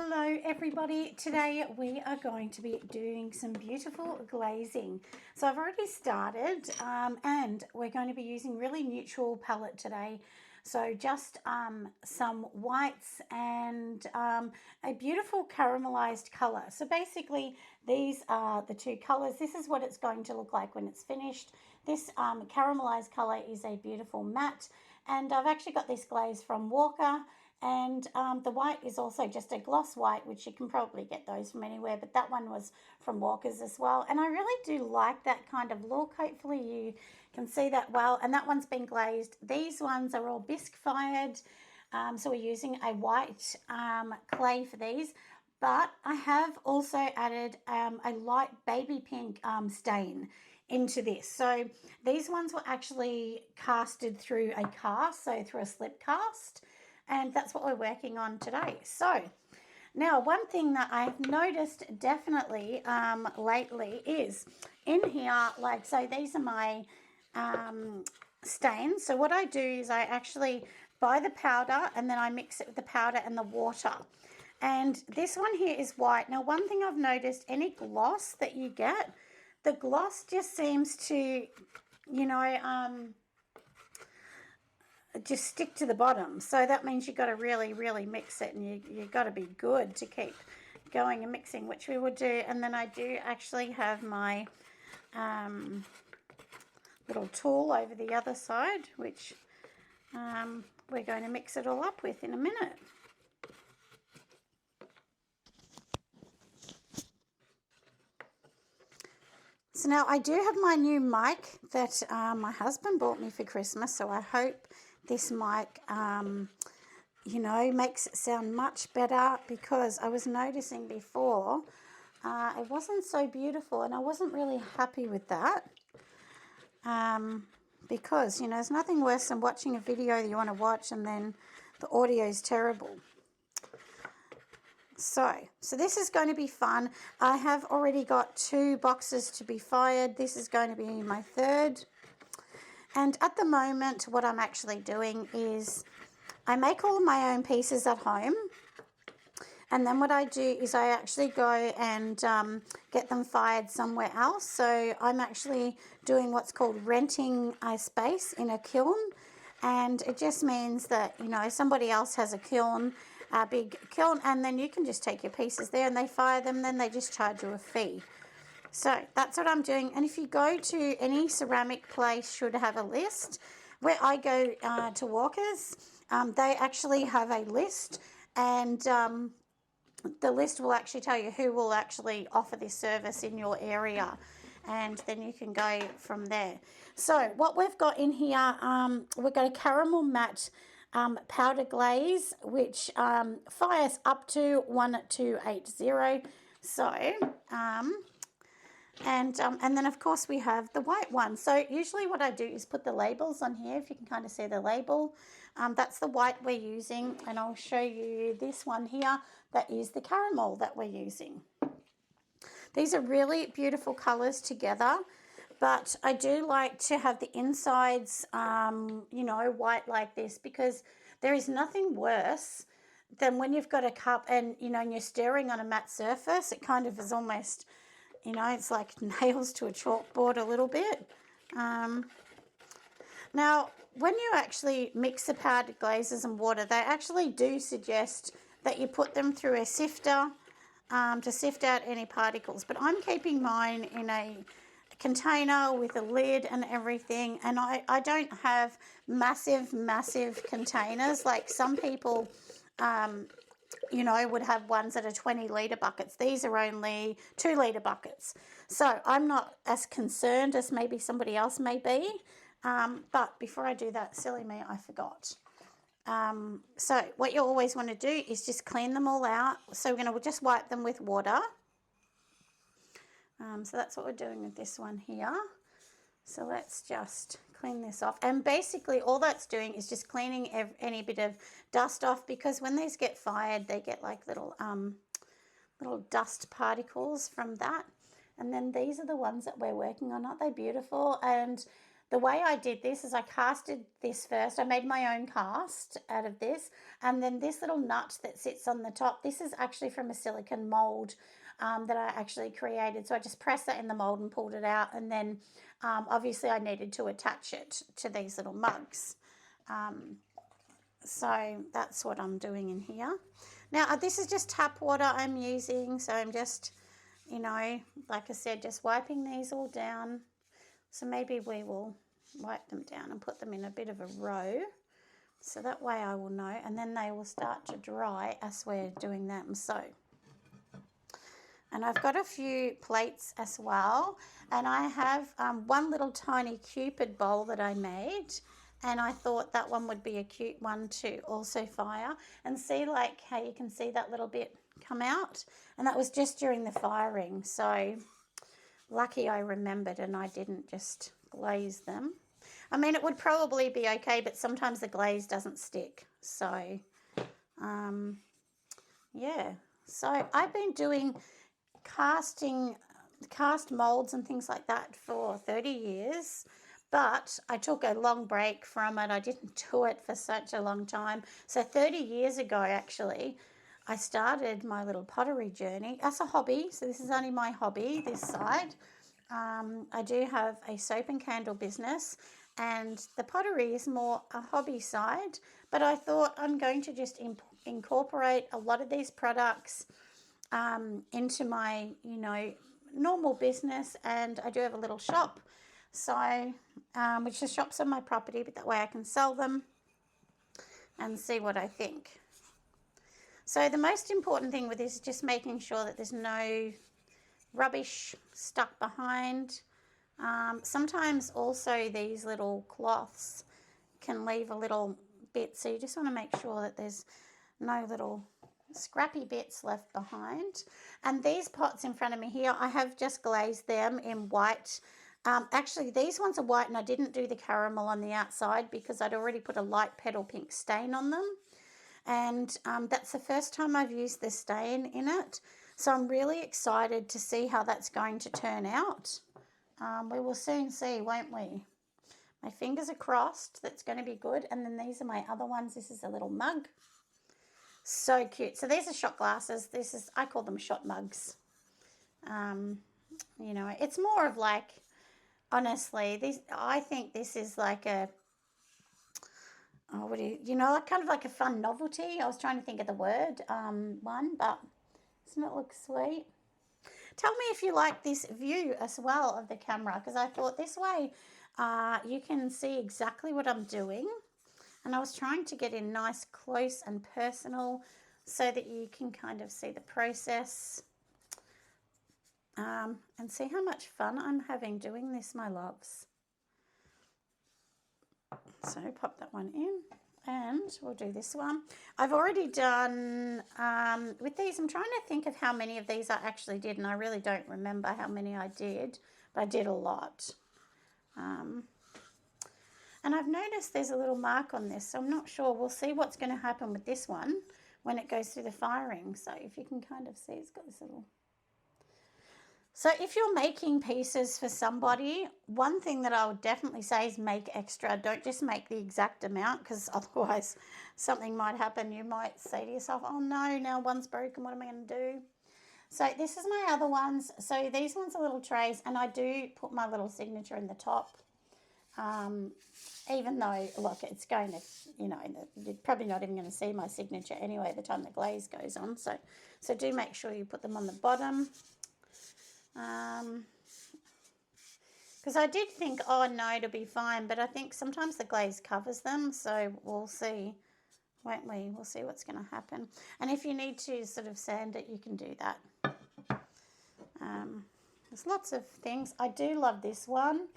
Hello everybody, today we are going to be doing some beautiful glazing. So I've already started and we're going to be using really neutral palette today. So just some whites and a beautiful caramelized color. So basically these are the two colors. This is what it's going to look like when it's finished. This caramelized color is a beautiful matte, and I've actually got this glaze from Walker. And the white is also just a gloss white, which you can probably get those from anywhere, but that one was from Walker's as well. And I really do like that kind of look. Hopefully you can see that well. And that one's been glazed. These ones are all bisque fired. So we're using a white clay for these. But I have also added a light baby pink stain into this. So these ones were actually casted through a cast, so through a slip cast. And that's what we're working on today. So now one thing that I've noticed definitely lately is in here, like, so these are my stains. So what I do is I actually buy the powder and then I mix it with the powder and the water. And this one here is white. Now, one thing I've noticed, any gloss that you get, the gloss just seems to, you know, just stick to the bottom. So that means you've got to really mix it, and you've got to be good to keep going and mixing, which we will do. And then I do actually have my little tool over the other side, which we're going to mix it all up with in a minute. So now I do have my new mic that my husband bought me for Christmas, so I hope this mic, you know, makes it sound much better, because I was noticing before it wasn't so beautiful, and I wasn't really happy with that, because, you know, there's nothing worse than watching a video that you want to watch and then the audio is terrible. So this is going to be fun. I have already got 2 boxes to be fired. This is going to be my 3rd. And at the moment, what I'm actually doing is I make all of my own pieces at home. And then what I do is I actually go and get them fired somewhere else. So I'm actually doing what's called renting a space in a kiln. And it just means that, you know, somebody else has a kiln, a big kiln, and then you can just take your pieces there and they fire them, then they just charge you a fee. So that's what I'm doing. And if you go to any ceramic place, should have a list. Where I go to Walker's, they actually have a list, and the list will actually tell you who will actually offer this service in your area, and then you can go from there. So what we've got in here, we've got a caramel matte powder glaze, which fires up to 1280. So and then of course we have the white one. So usually what I do is put the labels on here, if you can kind of see the label. That's the white we're using, and I'll show you this one here that is the caramel that we're using. These are really beautiful colors together, but I do like to have the insides you know, white like this, because there is nothing worse than when you've got a cup and, you know, and you're stirring on a matte surface. It kind of is almost, you know, it's like nails to a chalkboard a little bit. Now, when you actually mix the powdered glazes and water, they actually do suggest that you put them through a sifter to sift out any particles. But I'm keeping mine in a container with a lid and everything, and I don't have massive containers like some people you know, would have ones that are 20-litre buckets. These are only 2-litre buckets. So I'm not as concerned as maybe somebody else may be. But before I do that, silly me, I forgot. So what you always want to do is just clean them all out. So we're going to just wipe them with water. So that's what we're doing with this one here. So let's just clean this off. And basically all that's doing is just cleaning any bit of dust off, because when these get fired, they get like little dust particles from that. And then these are the ones that we're working on. Aren't they beautiful? And the way I did this is I casted this first. I made my own cast out of this. And then this little nut that sits on the top, this is actually from a silicone mold that I actually created. So I just pressed that in the mold and pulled it out. And then obviously I needed to attach it to these little mugs. So that's what I'm doing in here. Now this is just tap water I'm using. So I'm just, you know, like I said, just wiping these all down. So maybe we will wipe them down and put them in a bit of a row. So that way I will know. And then they will start to dry as we're doing them. So, and I've got a few plates as well. And I have one little tiny Cupid bowl that I made. And I thought that one would be a cute one to also fire. And see like how you can see that little bit come out. And that was just during the firing. So lucky I remembered and I didn't just glaze them. I mean, it would probably be okay, but sometimes the glaze doesn't stick. So, yeah. So I've been doing cast molds and things like that for 30 years. But I took a long break from it. I didn't do it for such a long time. So 30 years ago, actually, I started my little pottery journey as a hobby. So this is only my hobby, this side. I do have a soap and candle business, and the pottery is more a hobby side. But I thought I'm going to just incorporate a lot of these products into my, you know, normal business. And I do have a little shop, so which the shop's on my property, but that way I can sell them and see what I think. So the most important thing with this is just making sure that there's no rubbish stuck behind. Sometimes also these little cloths can leave a little bit, so you just want to make sure that there's no little scrappy bits left behind. And these pots in front of me here, I have just glazed them in white. Actually, these ones are white, and I didn't do the caramel on the outside because I'd already put a light petal pink stain on them. And that's the first time I've used the stain in it. So I'm really excited to see how that's going to turn out. We will soon see, won't we? My fingers are crossed. That's going to be good. And then these are my other ones. This is a little mug. So cute. So these are shot glasses. I call them shot mugs. You know, it's more of like, honestly, I think this is like a, oh, what do you know, like kind of like a fun novelty. I was trying to think of the word one, but doesn't it look sweet? Tell me if you like this view as well of the camera, because I thought this way you can see exactly what I'm doing. And I was trying to get in nice, close and personal so that you can kind of see the process and see how much fun I'm having doing this, my loves. So pop that one in. And we'll do this one. I've already done, with these, I'm trying to think of how many of these I actually did, and I really don't remember how many I did, but I did a lot. And I've noticed there's a little mark on this, so I'm not sure. We'll see what's going to happen with this one when it goes through the firing. So if you can kind of see, it's got this little... So if you're making pieces for somebody, one thing that I would definitely say is make extra. Don't just make the exact amount, because otherwise something might happen. You might say to yourself, oh no, now one's broken. What am I going to do? So this is my other ones. So these ones are little trays, and I do put my little signature in the top. Even though, look, it's going to, you know, you're probably not even going to see my signature anyway at the time the glaze goes on. So do make sure you put them on the bottom. Because I did think, oh no, it'll be fine, but I think sometimes the glaze covers them, so we'll see, won't we? We'll see what's going to happen. And if you need to sort of sand it, you can do that. There's lots of things. I do love this one.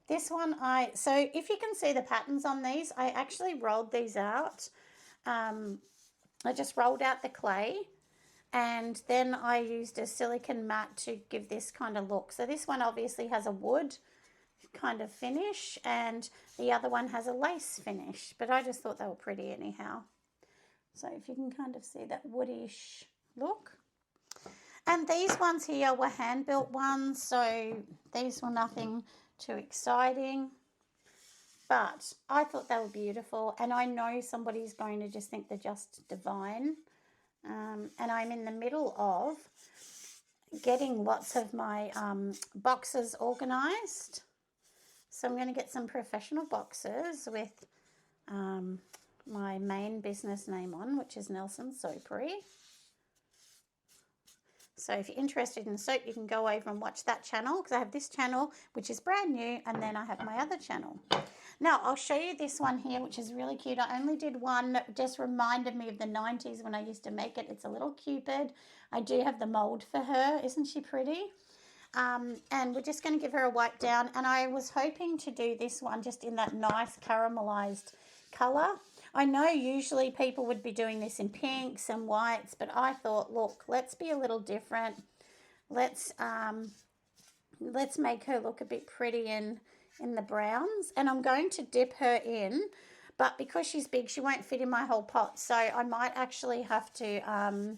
This one, so if you can see the patterns on these, I actually rolled these out. I just rolled out the clay. And then I used a silicone mat to give this kind of look. So this one obviously has a wood kind of finish, and the other one has a lace finish. But I just thought they were pretty anyhow. So if you can kind of see that woodish look. And these ones here were hand-built ones, so these were nothing too exciting. But I thought they were beautiful, and I know somebody's going to just think they're just divine. And I'm in the middle of getting lots of my boxes organised. So I'm going to get some professional boxes with my main business name on, which is Nelson Soapery. So if you're interested in soap, you can go over and watch that channel, because I have this channel, which is brand new, and then I have my other channel. Now, I'll show you this one here, which is really cute. I only did one that just reminded me of the 90s when I used to make it. It's a little Cupid. I do have the mold for her. Isn't she pretty? And we're just going to give her a wipe down. And I was hoping to do this one just in that nice caramelized colour. I know usually people would be doing this in pinks and whites, but I thought, look, let's be a little different. Let's make her look a bit pretty in the browns. And I'm going to dip her in, but because she's big, she won't fit in my whole pot. So I might actually have to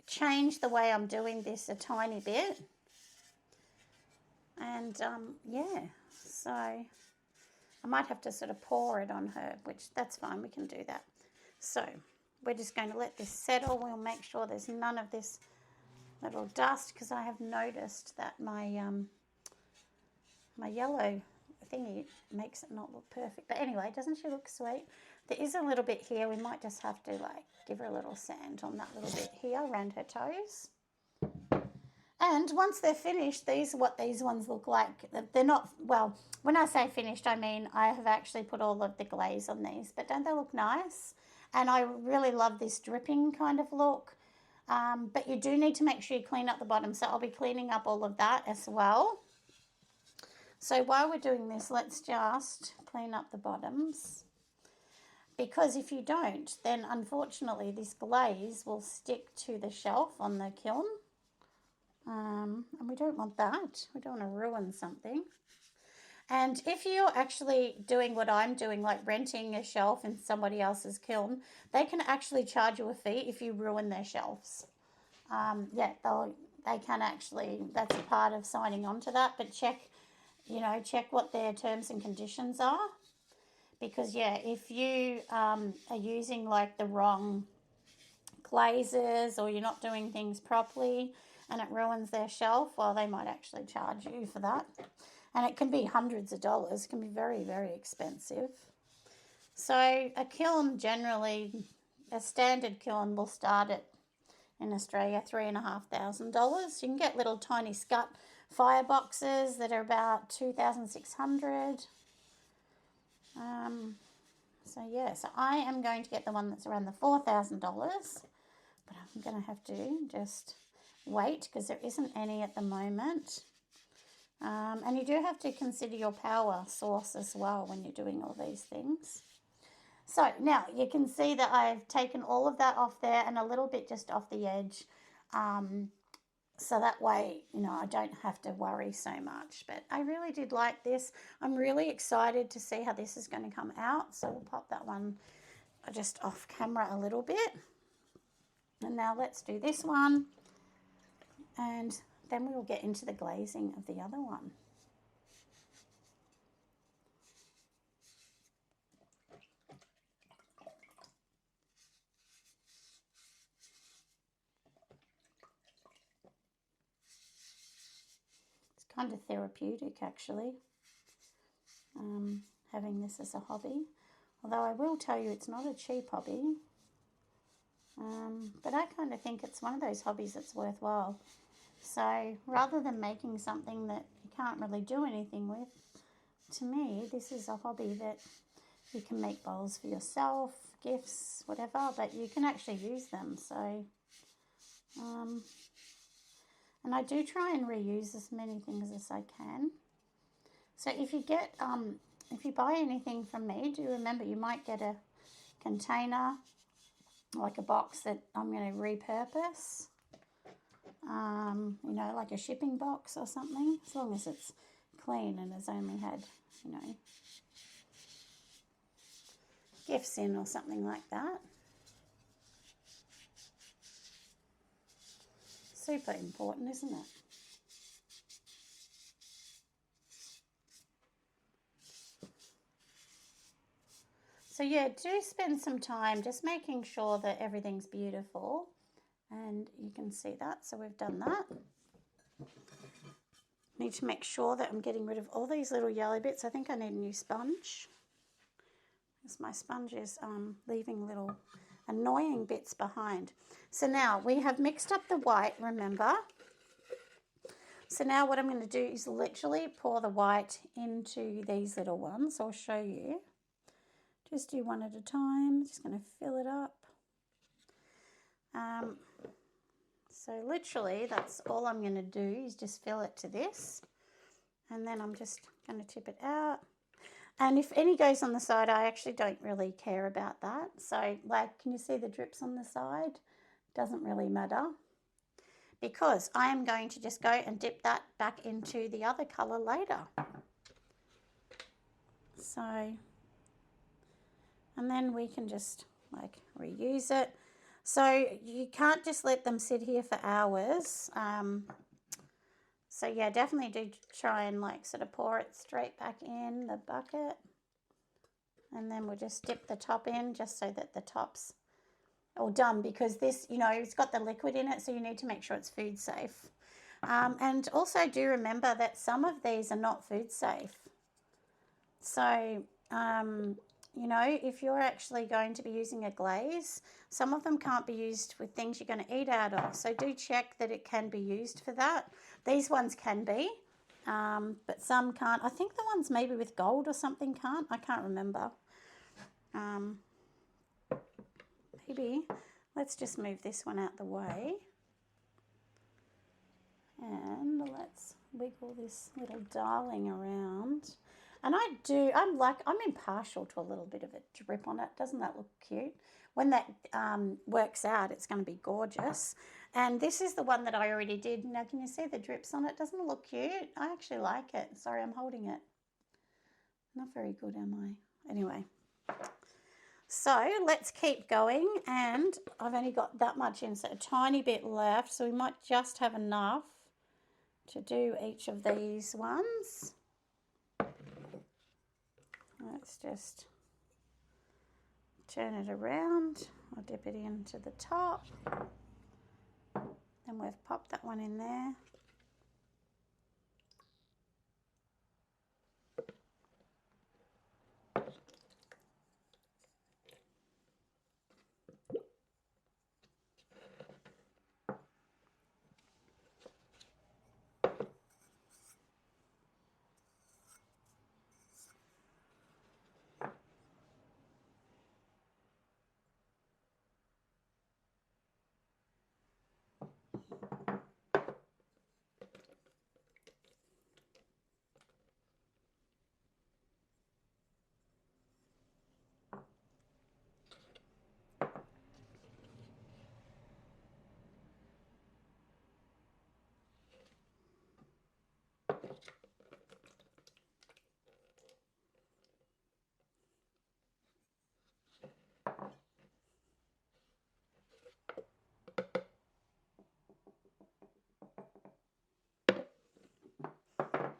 change the way I'm doing this a tiny bit. And yeah, so I might have to sort of pour it on her, which that's fine, we can do that. So we're just going to let this settle. We'll make sure there's none of this little dust, because I have noticed that my my yellow thingy makes it not look perfect. But anyway, doesn't she look sweet? There is a little bit here. We might just have to like give her a little sand on that little bit here around her toes. And once they're finished, these are what these ones look like. They're not, well, when I say finished, I mean I have actually put all of the glaze on these. But don't they look nice? And I really love this dripping kind of look. But you do need to make sure you clean up the bottom. So I'll be cleaning up all of that as well. So while we're doing this, let's just clean up the bottoms. Because if you don't, then unfortunately this glaze will stick to the shelf on the kiln. And we don't want that. We don't want to ruin something. And if you're actually doing what I'm doing, like renting a shelf in somebody else's kiln, they can actually charge you a fee if you ruin their shelves. Yeah, they can actually, that's a part of signing on to that. But check what their terms and conditions are. Because, yeah, if you are using, like, the wrong glazes, or you're not doing things properly and it ruins their shelf, well, they might actually charge you for that. And it can be hundreds of dollars. It can be very, very expensive. So a kiln generally, a standard kiln will start at, in Australia, $3,500. You can get little tiny scut fireboxes that are about $2,600. So yeah, so I am going to get the one that's around the $4,000, but I'm going to have to just wait because there isn't any at the moment. And you do have to consider your power source as well when you're doing all these things. So now you can see that I've taken all of that off there and a little bit just off the edge. So that way, I don't have to worry so much. But I really did like this. I'm really excited to see how this is going to come out. So we'll pop that one just off camera a little bit. And now let's do this one. And then we will get into the glazing of the other one. Kind of therapeutic, actually, having this as a hobby. Although I will tell you, it's not a cheap hobby. But I kind of think it's one of those hobbies that's worthwhile. So rather than making something that you can't really do anything with, to me, this is a hobby that you can make bowls for yourself, gifts, whatever, but you can actually use them. So, and I do try and reuse as many things as I can. So if you get, if you buy anything from me, do remember you might get a container, like a box that I'm going to repurpose. Like a shipping box or something, as long as it's clean and has only had, gifts in or something like that. Super important, isn't it? So yeah, do spend some time just making sure that everything's beautiful, and you can see that. So we've done that. Need to make sure that I'm getting rid of all these little yellow bits. I think I need a new sponge, because my sponge is leaving little annoying bits behind. So now we have mixed up the white, remember? So now what I'm going to do is literally pour the white into these little ones. I'll show you. Just do one at a time. Just going to fill it up. So literally that's all I'm going to do is just fill it to this. And then I'm just going to tip it out. And if any goes on the side, I actually don't really care about that. So like, can you see the drips on the side? Doesn't really matter, because I am going to just go and dip that back into the other colour later. So, and then we can just like reuse it. So you can't just let them sit here for hours. So yeah, definitely do try and like sort of pour it straight back in the bucket. And then we'll just dip the top in just so that the top's all done, because this, you know, it's got the liquid in it, so you need to make sure it's food safe. And also do remember that some of these are not food safe. So, you know, if you're actually going to be using a glaze, some of them can't be used with things you're going to eat out of. So do check that it can be used for that. These ones can be, but some can't. I think the ones maybe with gold or something can't. I can't remember. Maybe. Let's just move this one out the way. And let's wiggle this little darling around. And I'm impartial to a little bit of a drip on it. Doesn't that look cute? When that works out, it's going to be gorgeous. And this is the one that I already did. Now, can you see the drips on it? Doesn't it look cute? I actually like it. Sorry, I'm holding it. Not very good, am I? Anyway. So let's keep going, and I've only got that much in, so a tiny bit left, so we might just have enough to do each of these ones. Let's just turn it around. I'll dip it into the top. Then we've popped that one in there.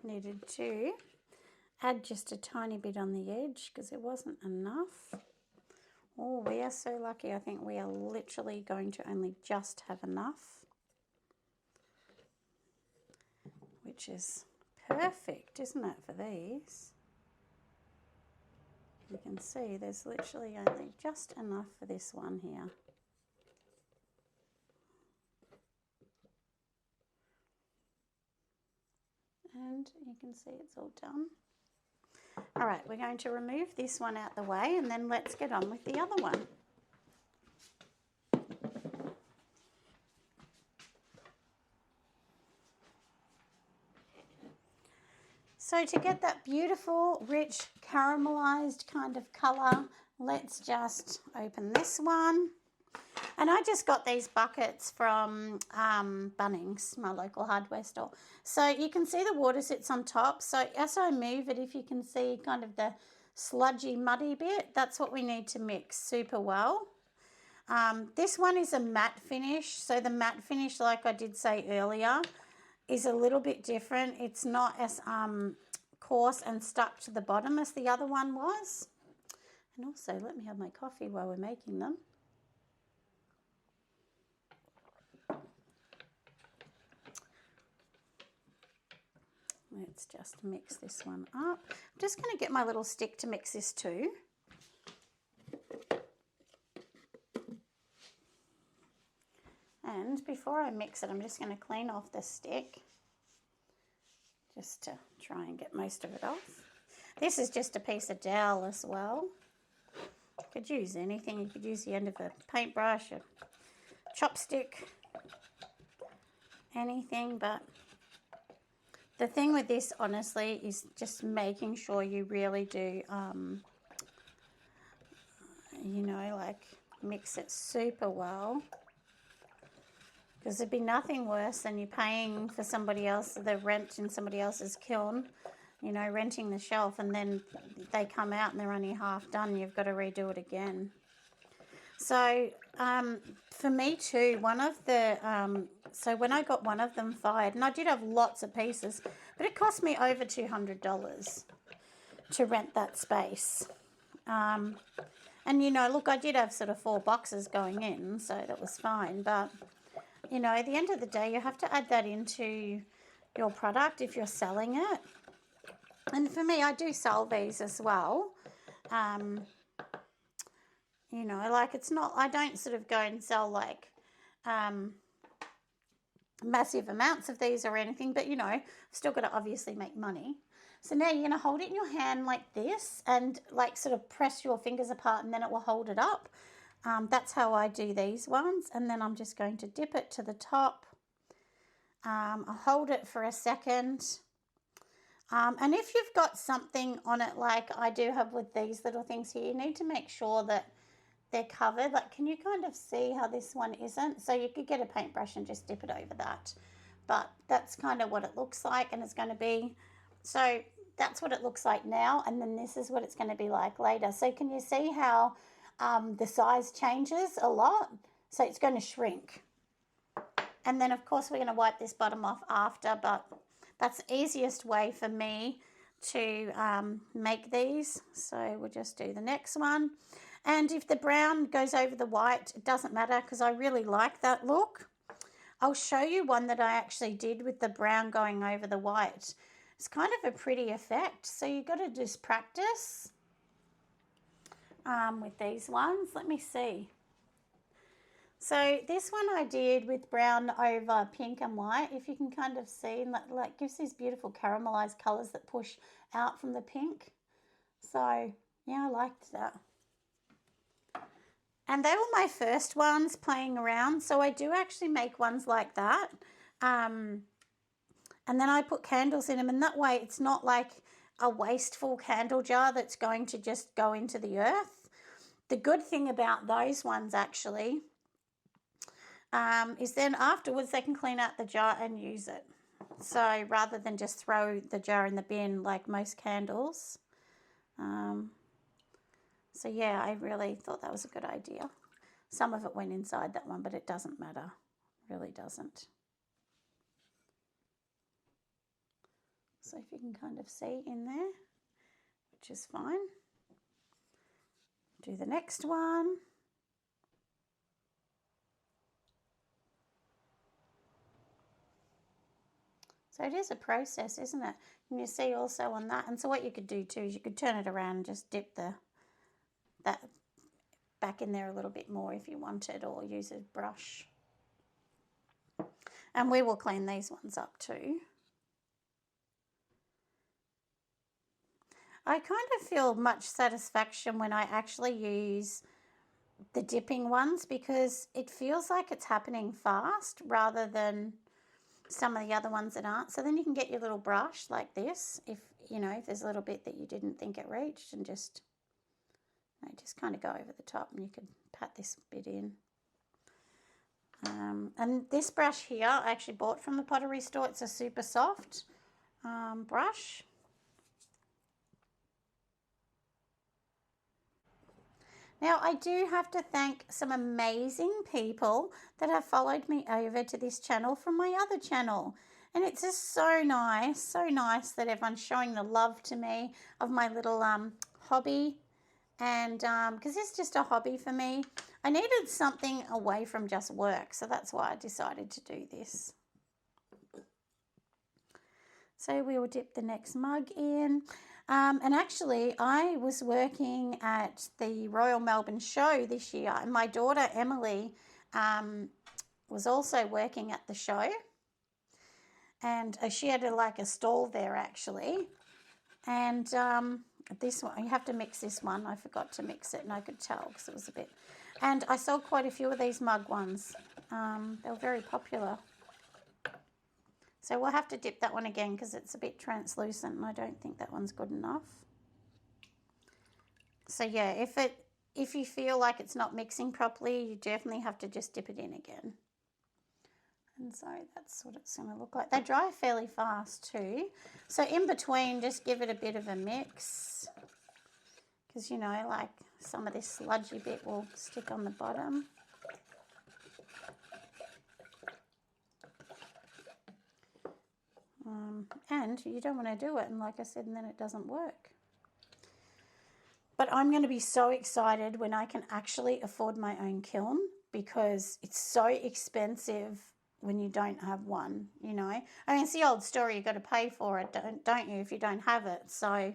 Needed to add just a tiny bit on the edge because it wasn't enough. Oh, we are so lucky. I think we are literally going to only just have enough, which is perfect, isn't it, for these? You can see there's literally only just enough for this one here. And you can see it's all done. All right, we're going to remove this one out the way, and then let's get on with the other one. So to get that beautiful, rich, caramelized kind of colour, let's just open this one. And I just got these buckets from Bunnings, my local hardware store. So you can see the water sits on top. So as I move it, if you can see kind of the sludgy, muddy bit, that's what we need to mix super well. This one is a matte finish. So the matte finish, like I did say earlier, is a little bit different. It's not as coarse and stuck to the bottom as the other one was. And also, let me have my coffee while we're making them. Let's just mix this one up. I'm just going to get my little stick to mix this too. And before I mix it, I'm just going to clean off the stick just to try and get most of it off. This is just a piece of dowel as well. You could use anything. You could use the end of a paintbrush, a chopstick, anything. But the thing with this, honestly, is just making sure you really do, you know, like mix it super well. Because there'd be nothing worse than you paying for somebody else, the rent in somebody else's kiln, you know, renting the shelf, and then they come out and they're only half done. You've got to redo it again. So for me too, one of the, so when I got one of them fired, and I did have lots of pieces, but it cost me over $200 to rent that space. And, you know, look, I did have sort of 4 boxes going in, so that was fine, but you know, at the end of the day, you have to add that into your product if you're selling it. And for me, I do sell these as well. You know, like it's not, I don't sort of go and sell like massive amounts of these or anything, but you know, I've still got to obviously make money. So now you're going to hold it in your hand like this and like sort of press your fingers apart, and then it will hold it up. That's how I do these ones. And then I'm just going to dip it to the top. I'll hold it for a second. And if you've got something on it like I do have with these little things here, you need to make sure that they're covered. Like, can you kind of see how this one isn't? So you could get a paintbrush and just dip it over that. But that's kind of what it looks like, and it's going to be, so that's what it looks like now, and then this is what it's going to be like later. So can you see how the size changes a lot? So it's going to shrink. And then, of course, we're going to wipe this bottom off after, but that's the easiest way for me to make these. So we'll just do the next one. And if the brown goes over the white, it doesn't matter because I really like that look. I'll show you one that I actually did with the brown going over the white. It's kind of a pretty effect. So you've got to just practice with these ones. Let me see. So this one I did with brown over pink and white. If you can kind of see, like gives these beautiful caramelized colors that push out from the pink. So yeah, I liked that. And they were my first ones playing around. So I do actually make ones like that. And then I put candles in them, and that way it's not like a wasteful candle jar that's going to just go into the earth. The good thing about those ones actually is then afterwards they can clean out the jar and use it. So rather than just throw the jar in the bin like most candles. So yeah, I really thought that was a good idea. Some of it went inside that one, but it doesn't matter. It really doesn't. So if you can kind of see in there, which is fine. Do the next one. So it is a process, isn't it? And you see also on that. And so what you could do too is you could turn it around and just dip that back in there a little bit more if you wanted, or use a brush. And we will clean these ones up too. I kind of feel much satisfaction when I actually use the dipping ones, because it feels like it's happening fast rather than some of the other ones that aren't. So then you can get your little brush like this, if you know, if there's a little bit that you didn't think it reached, and just kind of go over the top, and you can pat this bit in. And this brush here I actually bought from the pottery store. It's a super soft brush. Now, I do have to thank some amazing people that have followed me over to this channel from my other channel. And it's just so nice that everyone's showing the love to me of my little hobby. And because it's just a hobby for me, I needed something away from just work. So that's why I decided to do this. So we will dip the next mug in. And actually, I was working at the Royal Melbourne Show this year, and my daughter Emily was also working at the show. And she had like a stall there actually. And this one, you have to mix this one. I forgot to mix it and I could tell because it was a bit. And I sold quite a few of these mug ones. They were very popular. So we'll have to dip that one again because it's a bit translucent and I don't think that one's good enough. So yeah, if you feel like it's not mixing properly, you definitely have to just dip it in again. And so that's what it's going to look like. They dry fairly fast too. So in between, just give it a bit of a mix. Because, you know, like some of this sludgy bit will stick on the bottom. And you don't want to do it. And like I said, and then it doesn't work. But I'm going to be so excited when I can actually afford my own kiln because it's so expensive when you don't have one, you know. I mean, it's the old story, you've got to pay for it, don't you, if you don't have it. So,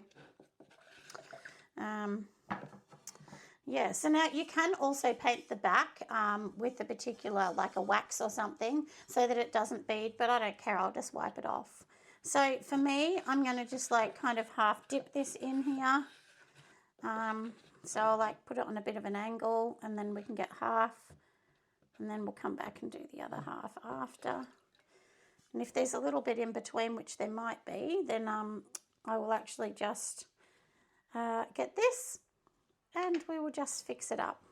yeah. So now you can also paint the back with a particular, like a wax or something, so that it doesn't bead, but I don't care, I'll just wipe it off. So for me, I'm going to just like kind of half dip this in here. So I'll like put it on a bit of an angle and then we can get half. And then we'll come back and do the other half after. And if there's a little bit in between, which there might be, then I will actually just get this and we will just fix it up.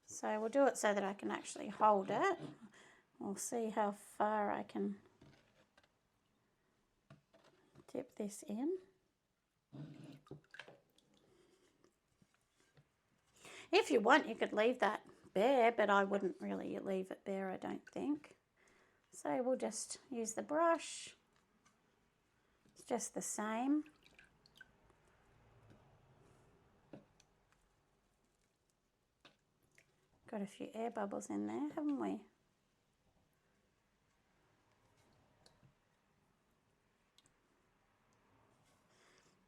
So we'll do it so that I can actually hold it. We'll see how far I can dip this in. If you want, you could leave that bare, but I wouldn't really leave it bare, I don't think. So we'll just use the brush. It's just the same. Got a few air bubbles in there, haven't we?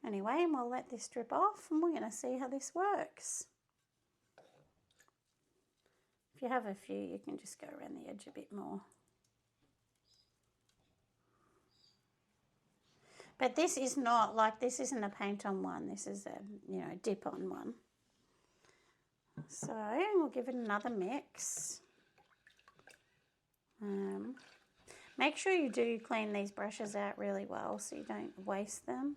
Anyway, we'll let this drip off and we're going to see how this works. If you have a few, you can just go around the edge a bit more. But this is not like, this isn't a paint on one. This is a, you know, dip on one. So we'll give it another mix. Make sure you do clean these brushes out really well so you don't waste them.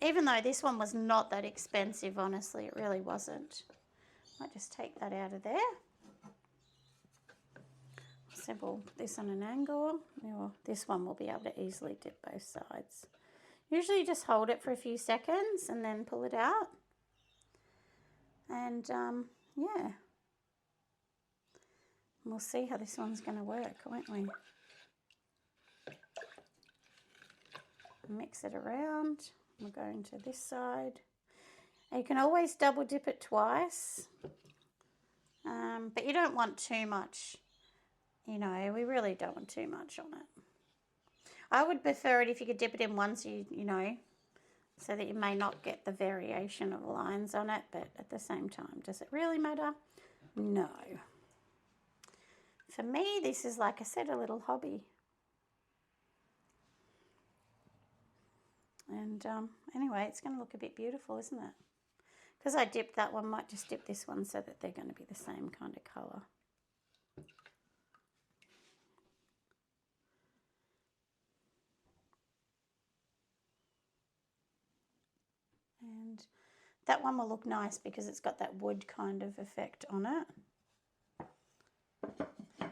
Even though this one was not that expensive, honestly, it really wasn't. Might just take that out of there. Simple, put this on an angle. This one will be able to easily dip both sides. Usually just hold it for a few seconds and then pull it out. And yeah. We'll see how this one's going to work, won't we? Mix it around. We'll go into this side. You can always double dip it twice, but you don't want too much, you know, we really don't want too much on it. I would prefer it if you could dip it in once, you know, so that you may not get the variation of lines on it, but at the same time, does it really matter? No. For me, this is, like I said, a little hobby. And anyway, it's going to look a bit beautiful, isn't it? Because I dipped that one, might just dip this one so that they're going to be the same kind of colour. And that one will look nice because it's got that wood kind of effect on it.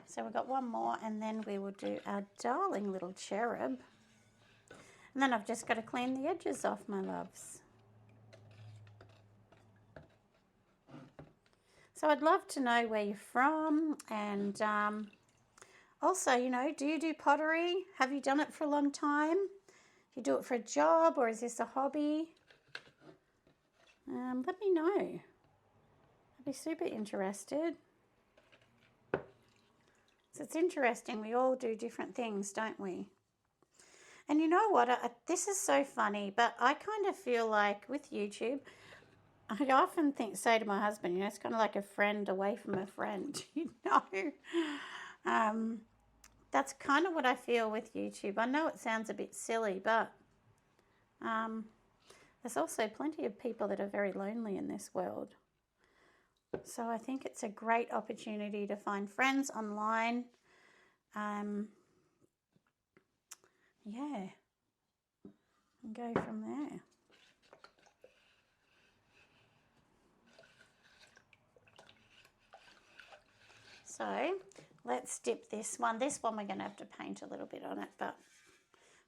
So we've got one more and then we will do our darling little cherub. And then I've just got to clean the edges off, my loves. So I'd love to know where you're from, and also, you know, do you do pottery? Have you done it for a long time? Do you do it for a job, or is this a hobby? let me know. I'd be super interested. So it's interesting, we all do different things, don't we? And you know what, this is so funny, but I kind of feel like with YouTube, I often say to my husband, you know, it's kind of like a friend away from a friend, you know. That's kind of what I feel with YouTube. I know it sounds a bit silly, but there's also plenty of people that are very lonely in this world. So I think it's a great opportunity to find friends online. Yeah, and go from there. So let's dip this one. This one we're going to have to paint a little bit on it, but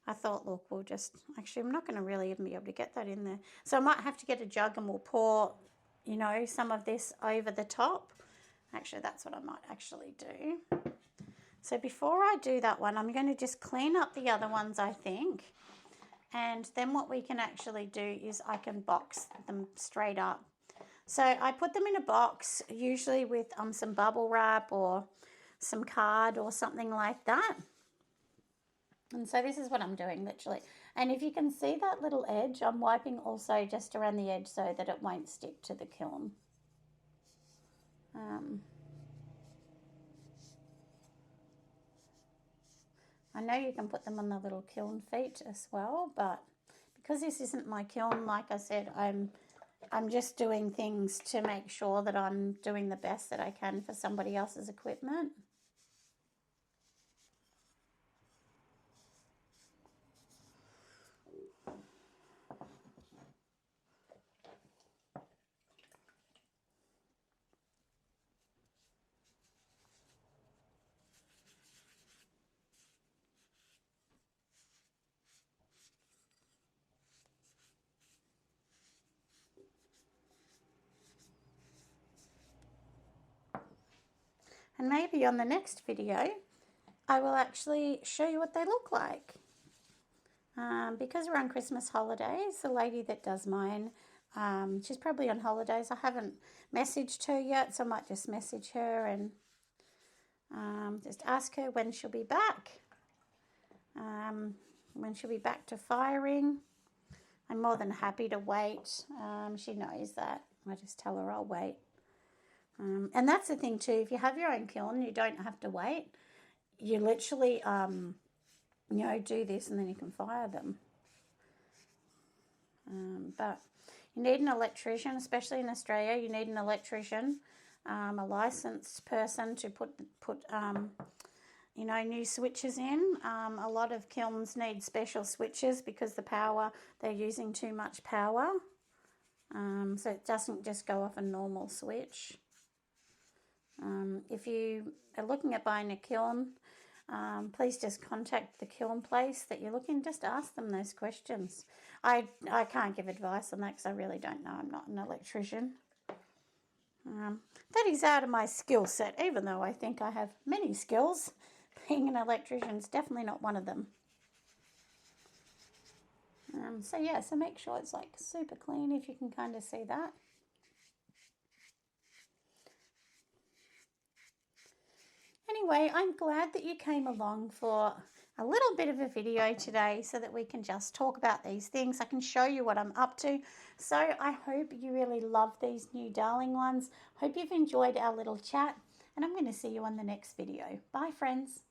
I thought, look, we'll just, actually I'm not going to really even be able to get that in there. So I might have to get a jug and we'll pour, you know, some of this over the top. Actually, that's what I might actually do. So before I do that one, I'm going to just clean up the other ones, I think. And then what we can actually do is I can box them straight up. So I put them in a box, usually with some bubble wrap or some card or something like that. And so this is what I'm doing, literally. And if you can see that little edge, I'm wiping also just around the edge so that it won't stick to the kiln. I know you can put them on the little kiln feet as well, but because this isn't my kiln, like I said, I'm just doing things to make sure that I'm doing the best that I can for somebody else's equipment. And maybe on the next video, I will actually show you what they look like. Because we're on Christmas holidays, the lady that does mine, she's probably on holidays. I haven't messaged her yet, so I might just message her and just ask her when she'll be back. When she'll be back to firing. I'm more than happy to wait. She knows that. I just tell her I'll wait. And that's the thing too, if you have your own kiln, you don't have to wait. You literally, you know, do this and then you can fire them. But you need an electrician, especially in Australia. You need an electrician, a licensed person to put you know, new switches in. A lot of kilns need special switches because they're using too much power. So it doesn't just go off a normal switch. If you are looking at buying a kiln, please just contact the kiln place that you're looking. Just ask them those questions. I can't give advice on that because I really don't know. I'm not an electrician. That is out of my skill set, even though I think I have many skills. Being an electrician is definitely not one of them. So yeah, so make sure it's like super clean if you can kind of see that. Anyway, I'm glad that you came along for a little bit of a video today so that we can just talk about these things. I can show you what I'm up to. So I hope you really love these new darling ones. Hope you've enjoyed our little chat, and I'm going to see you on the next video. Bye, friends.